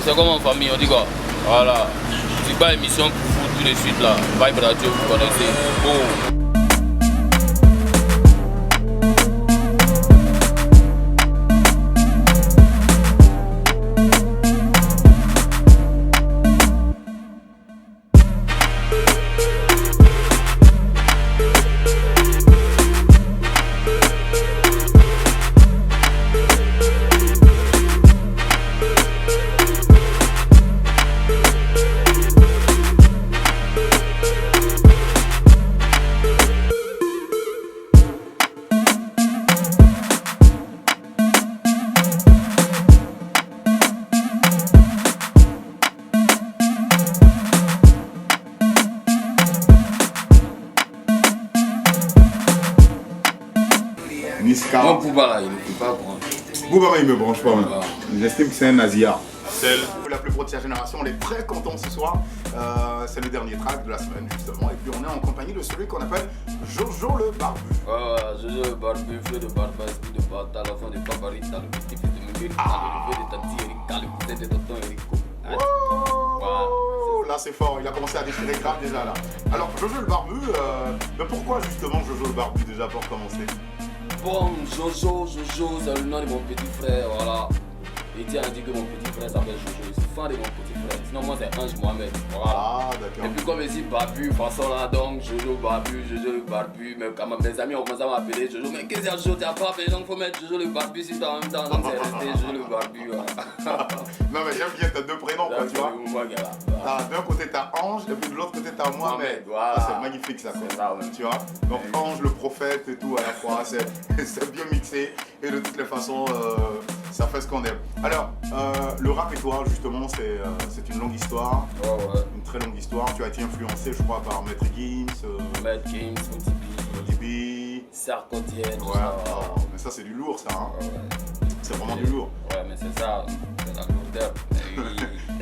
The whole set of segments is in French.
c'est comme en famille, on dit quoi? Voilà. C'est pas émission pour vous tout de suite là. Vibe Radio, vous connaissez. Bon. Niska. Moi, Bouba là, il ne peut pas brancher. Bouba, il me branche pas. Ah. J'estime que c'est un naziard. Celle la plus pro de sa génération, on est très content ce soir. C'est le dernier track de la semaine justement. Et puis on est en compagnie de celui qu'on appelle Jojo le Barbu. Jojo le Barbu, feu de Barbas, de Bata, l'enfant de Paparita, le petit fils de Miguel, le neveu de Tati Erika, le cousin de tonton Erico. Oh, là c'est fort, il a commencé à déchirer grave déjà là. Alors Jojo le Barbu, mais pourquoi justement Jojo le Barbu déjà pour commencer? Bon, Jojo, c'est le nom de mon petit frère, voilà. Et Dieu a dit que mon petit frère s'appelle Jojo, je suis fan de mon petit frère. Sinon moi c'est Ange Mohamed, voilà. Ah d'accord. Et puis comme ici Barbu, façon là donc, Jojo Barbu, Jojo le Barbu. Mais quand mes amis ont commencé à m'appeler Jojo, mais qu'est-ce qu'il y a Jojo, t'as pas appelé, donc faut mettre Jojo le Barbu si t'as en même temps, donc c'est resté Jojo le Barbu, voilà. Non mais j'aime bien, t'as deux prénoms quoi, tu vois. D'un côté t'as Ange et puis de l'autre côté t'as Mohamed. Voilà. Ah, c'est magnifique ça, ça ouais. tu vois. Donc Ange le prophète et tout à la fois, c'est bien mixé et de toutes les façons ça fait ce qu'on aime. Alors le rap et toi justement c'est une longue histoire, une très longue histoire. Tu as été influencé je crois par Maître Gims, Maître Gims, ODB, Sarkotienne, ouais. Oh, mais ça c'est du lourd ça hein. C'est vraiment du lourd. Ouais mais c'est ça, c'est la lourdeur.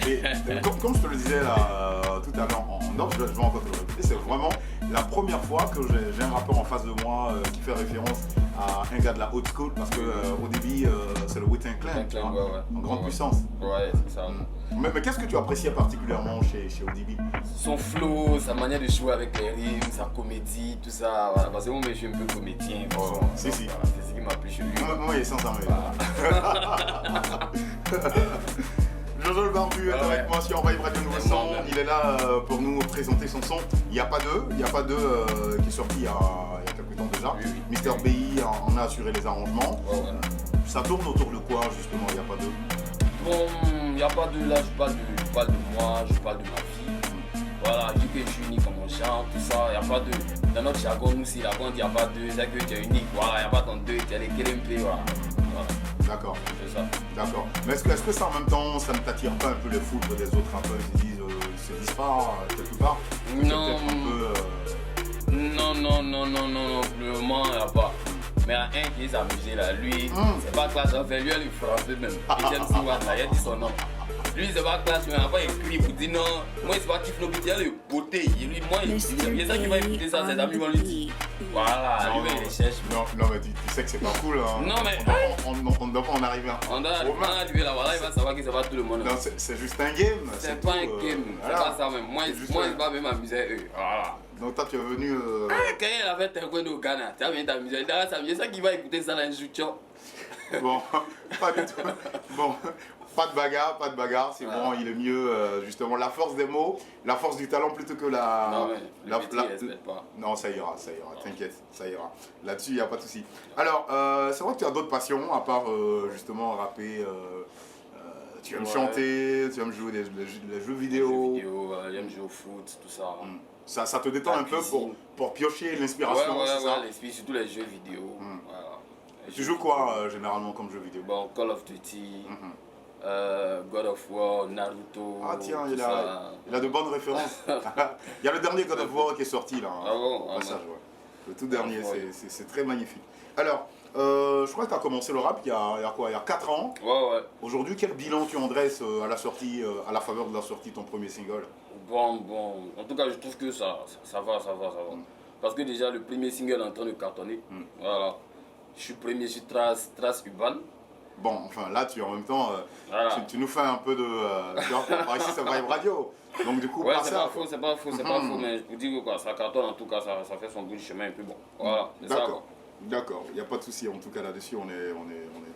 Et comme je te le disais là tout à l'heure en off, je vais encore te le répéter, c'est vraiment la première fois que j'ai un rappeur en face de moi qui fait référence à un gars de la haute school parce que au début c'est le Wu-Tang Clan, en grande puissance. Ouais, c'est ça. Mais qu'est-ce que tu appréciais particulièrement chez ODB? Son flow, sa manière de jouer avec les rimes, sa comédie, tout ça. Voilà. Parce que moi je suis un peu comédien. Si. Voilà, c'est ce qui m'a plu chez lui. Moi il est sans arrêt. Jojo le Barbu est avec moi sur Vibe Radio Nouveau Son. Il est là pour nous présenter son son. Il n'y a pas deux qui est sorti il y a quelques temps déjà. Oui. Mister BI en a assuré les arrangements. Ça tourne autour de quoi justement? Il n'y a pas deux. Bon, il n'y a pas de là, je parle de moi, je parle de ma vie. Voilà, je dis que je suis unique en mon genre, tout ça. Il n'y a pas de. Dans notre jargon, nous, si la compte, il n'y a pas de. C'est que tu es unique, voilà, il n'y a pas ton deux, tu es les KLMP, voilà. D'accord. C'est ça. D'accord. Mais est-ce que ça en même temps, ça ne t'attire pas un peu les foudres des autres rappeurs qui disent se disent pas quelque part? Non. Non, pour le moment, il n'y a pas. Mais il y a un qui s'amusait là, lui, c'est pas classe, en fait, lui, il est français même. Et j'aime si là, il a dit son nom. Lui, c'est pas classe, mais après, il crie pour dire non. Moi, c'est pas kiff, non, il y a le beauté. Lui, moi, il y a ça qui va écouter ça, ses amis vont lui dire. Voilà, lui, il cherche. Non, mais tu sais que c'est pas cool. Hein. Non, mais. On doit pas en arriver. On doit arriver là, voilà, il va savoir que c'est pas tout le monde. Non, c'est juste un game. C'est pas un game, c'est pas ça même. Moi, il va même m'amuser eux. Voilà. Donc toi tu es venu... Quand il a fait un coin au Ghana, tu as bien t'amuser. C'est ça qui va écouter ça dans un jour. Bon, pas du tout. Bon, pas de bagarre, c'est bon, il est mieux justement la force des mots, la force du talent plutôt que la... Non mais, respecte pas. Non, ça ira, t'inquiète, ça ira. Là-dessus, il n'y a pas de souci. Alors, c'est vrai que tu as d'autres passions, à part justement rapper, tu aimes chanter, tu aimes jouer des jeux vidéo. J'aime jouer au foot, tout ça. Ça te détend un peu pour piocher l'inspiration, c'est ça? Ouais, surtout les jeux vidéo. Voilà. Tu joues quoi généralement comme jeu vidéo? Bon, Call of Duty, God of War, Naruto. Ah tiens, il a de bonnes références. Il y a le dernier God of War qui est sorti là. Ah bon? Passage, ouais. Le tout dernier, c'est très magnifique. Alors, je crois que tu as commencé le rap il y a quoi? Il y a 4 ans. Ouais. Aujourd'hui, quel bilan tu en dresses à la sortie, à la faveur de la sortie de ton premier single? Bon, en tout cas, je trouve que ça va. Parce que déjà, le premier single est en train de cartonner. Voilà. Je suis premier sur Trace Urban. Bon, enfin là, en même temps, Voilà. tu nous fais un peu de. Par ici, c'est Vibe Radio. Donc, du coup, Ouais, par c'est ça. pas faux, c'est pas faux, mais je vous dis que quoi, ça cartonne en tout cas, ça fait son bout du chemin et puis bon. Voilà, c'est ça D'accord. quoi. D'accord, il n'y a pas de souci, en tout cas là-dessus, on est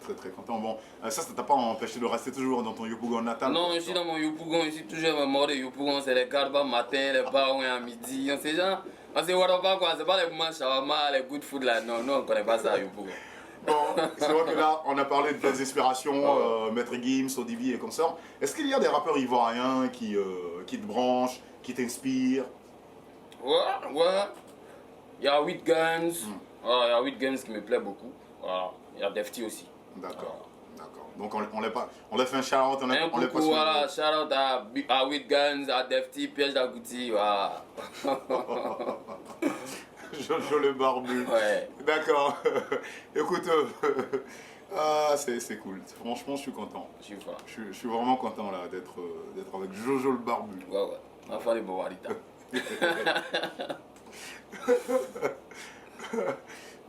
très très content. Bon, ça t'a pas empêché de rester toujours dans ton Yopougon natal? Non, quoi, je suis dans mon Yopougon, je suis toujours à mort de Yopougon, c'est les carbas matin, les bars à midi, on sait genre, on sait pas quoi, c'est pas les mouvements shawarma, les good food là, non, on connaît pas ça à Yopougon. Bon, c'est vrai que là, on a parlé de belles inspirations, Maître Gims, ODB et consorts. Est-ce qu'il y a des rappeurs ivoiriens qui te branchent, qui t'inspirent? Ouais, il y a 8 Guns, voilà, il y a 8 Guns qui me plaît beaucoup, voilà, il y a Defty aussi. D'accord, d'accord. Donc on l'a fait un shout-out, on l'a pas coucou, voilà, shout out à 8 Guns, à Defty, Piège d'Agouti, voilà. Jojo le barbu. Ouais. D'accord. Écoute, c'est cool. Franchement, je suis content. Je suis fort. Je suis vraiment content là d'être avec Jojo le barbu. Ouais. Enfin, les Bovarita.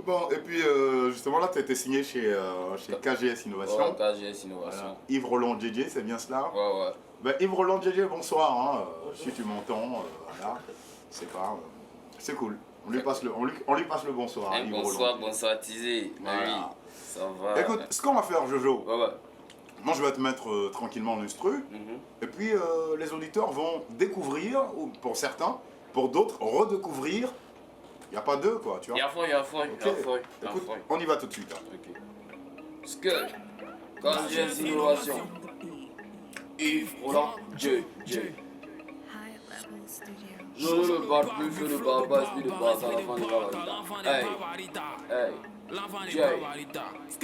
Bon, et puis justement là, tu as été signé chez KGS Innovation. Ouais, KGS Innovation. Voilà. Yves Roland JJ, c'est bien cela? Ouais. Ben, Yves Roland JJ, bonsoir. Hein. Si tu m'entends, voilà. C'est pas. C'est cool. On lui passe le bonsoir. Un Yves bonsoir, Roland. bonsoir, Tizé. Voilà. Oui, ça va. Écoute, ce qu'on va faire, Jojo, Ouais. moi je vais te mettre tranquillement l'instru. Et puis les auditeurs vont découvrir, ou pour certains, pour d'autres, redécouvrir. Il n'y a pas deux, quoi, tu vois. Il y a fouille. Écoute, on y va tout de suite. Hein. Ok. Ce que, KGS Innovation, Yves Roland, J. High Level Studio. Je le barbu, feu de barba, esprit de base à la fin de la Hey. Jay.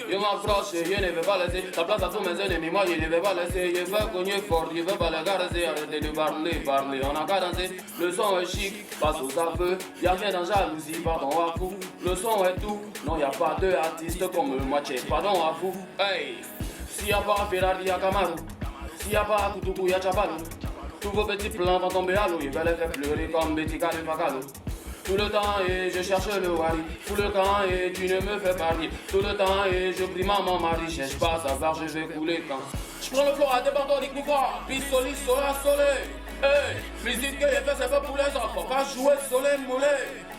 Je m'approche, je ne vais pas laisser ta place à tous mes ennemis, moi je ne vais pas laisser. Je veux cogner fort, je veux pas les garer, arrêtez de parler, on a qu'à danser. Le son est chic, passe aux aveux, y'a rien dans jalousie, pardon à vous. Le son est tout, non y'a pas deux artistes comme moi, pardon à vous. Hey, s'il y a pas Ferrari, y'a Camaro, s'il y a pas Koutoukou, y'a Chapalo. Tous vos petits plans vont tomber à l'eau, je vais les faire pleurer comme Betty Califacalo. Tout le temps et je cherche le wari. Tout le temps et tu ne me fais pas rire. Tout le temps et je prie maman Marie. Cherche pas à savoir, je vais couler quand. Je prends le flow à des bandits qui pouvoir. Pistoli, sola, soleil. Hey, musique que j'ai fait, c'est pas pour les enfants. Pas jouer soleil moulé.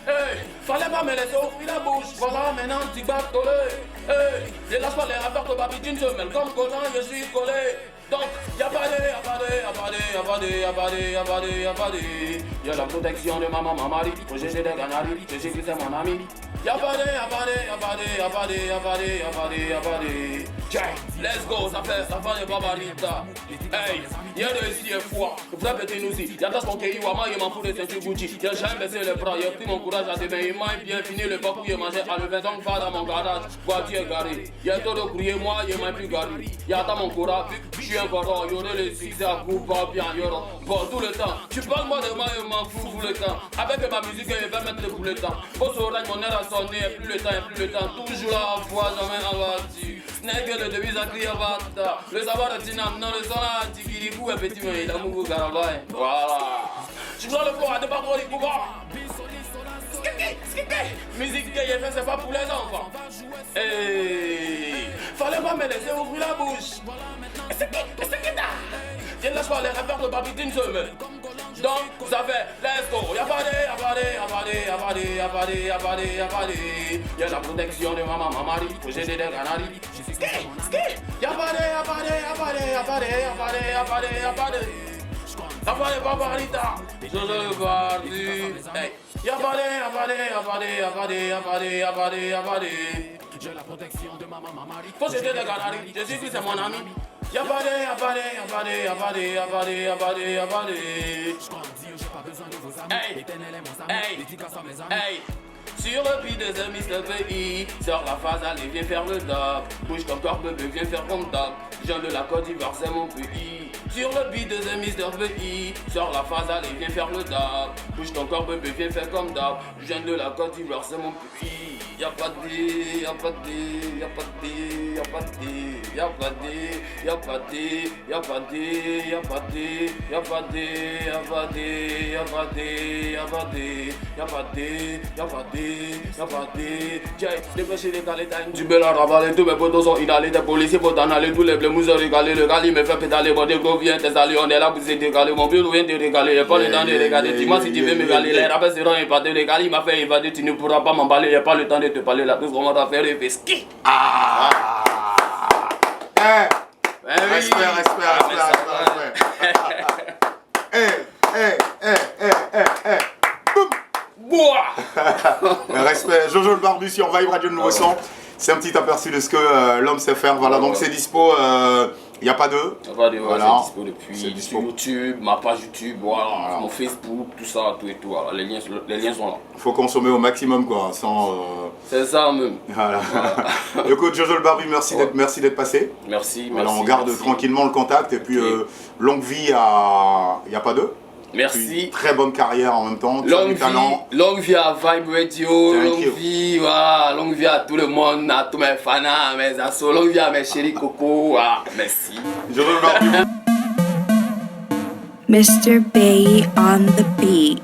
Hey, fallait pas me laisser ouvrir la bouche. Voilà maintenant, petit batolé. Hey, je lâche pas les rappeurs de Babi d'une semaine. Comme Colin, je suis collé. Donc, y'a pas de. Y'a la protection de maman, Mamari. Projet des canaries, que j'ai vu c'est mon ami. Y'a pas de. Let's go, ça fait de Babarita. Hey, y'a de ici et foi. Vous avez pété nous aussi. Y'a das mon Keiwama, il m'en fout de ceinture Gucci. Y'a jamais baissé les bras, y'a pris mon courage à demain. Il m'a bien fini le papou, il mangeait à lever donc pas dans mon garage. Voiture garée. Y'a trop de courrier, moi, il m'a plus garé. Y'a dans mon courage, je suis un corps, y'aurait les succès à coup, pas bien, y'aura. Bon, tout le temps, tu parles moi de moi, je m'en fous tout le temps. Avec ma musique, je vais mettre le bout le temps. Au soleil, mon air a sonné, et plus le temps, toujours à la fois, jamais abattu. N'est que le devise à crier bata. Le savoir de Tinam, non, le son à Tikiribou, et petit, mais il a mouru Garabay. Voilà. Tu dois le voir à des barreaux des pouvoirs. Musique que j'ai fait, c'est pas pour les enfants. Hey, fallait pas me laisser ouvrir la bouche. Je lâche pas les rappeurs de Babi d'une semaine. Donc, ça fait, let's go. Y'a pas de. Y'a la protection de maman, Mamari. Projet des canaries. Y'a pas de Babarita. Je le bardu. Hey. Y'a pas de. J'ai la protection de maman, Mamari. Projet des canaries. Je suis c'est mon ami. Y'a pas de. Hey. Sur le pied des amis de pays, sors la phase, allez viens faire le doc. Bouge comme corps bébé, viens faire comme doc. Jean de la Côte d'Ivoire, c'est mon pays. Sur le beat de The Mr. VI, sors la phase, allez viens faire le dab. Bouge ton corps bébé, viens faire comme dab. Je viens de la Côte d'Ivoire, c'est mon pays. Y'a pas de dé, y'a pas de dé, y'a pas de dé, y'a pas de dé, y'a pas de dé, y'a pas de dé, y'a pas de dé, y'a pas de dé, y'a pas de dé, y'a pas de dé, y'a pas de dé, y'a pas de dé, y'a pas de dé, y'a pas de dé, y'a pas de dé. Tiens, dépêchez les calés, t'as une tube à ravaler, tous mes potos sont inhalés, des policiers faut t'en aller, tous les blémous sont régalés, le gars il me fait pédaler, bon dégo vient tes alliés, on est là pour se décaler, mon vieux vient te régaler, y'a pas le temps de regarder, dis-moi si tu veux me régaler, les rappels seront épatés, les gars il m'a fait évader, tu ne pourras pas m'emballer, y'a pas le temps de te parler, là tout ce qu'on va faire est ski. Respect. Respect. Jojo le Barbu sur Vibe Radio de Nouveau Son. C'est un petit aperçu de ce que l'homme sait faire. Voilà, donc c'est dispo. Il n'y a pas de. Voilà. C'est dispo depuis sur YouTube, ma page YouTube, voilà, mon Facebook, tout ça, tout et tout. Voilà. Les liens sont là. Il faut consommer au maximum, quoi. Sans. C'est ça même. Voilà. Écoute, Jojo le Barbu, merci d'être passé. Merci. Voilà, on garde tranquillement le contact et puis longue vie à. Il n'y a pas de. Merci. Très bonne carrière en même temps. Longue vie à Vibe Radio, longue vie à tout le monde, à tous mes fans, à mes assos, longue vie à mes chéris Coco. Merci. Mr. Bay on the beat.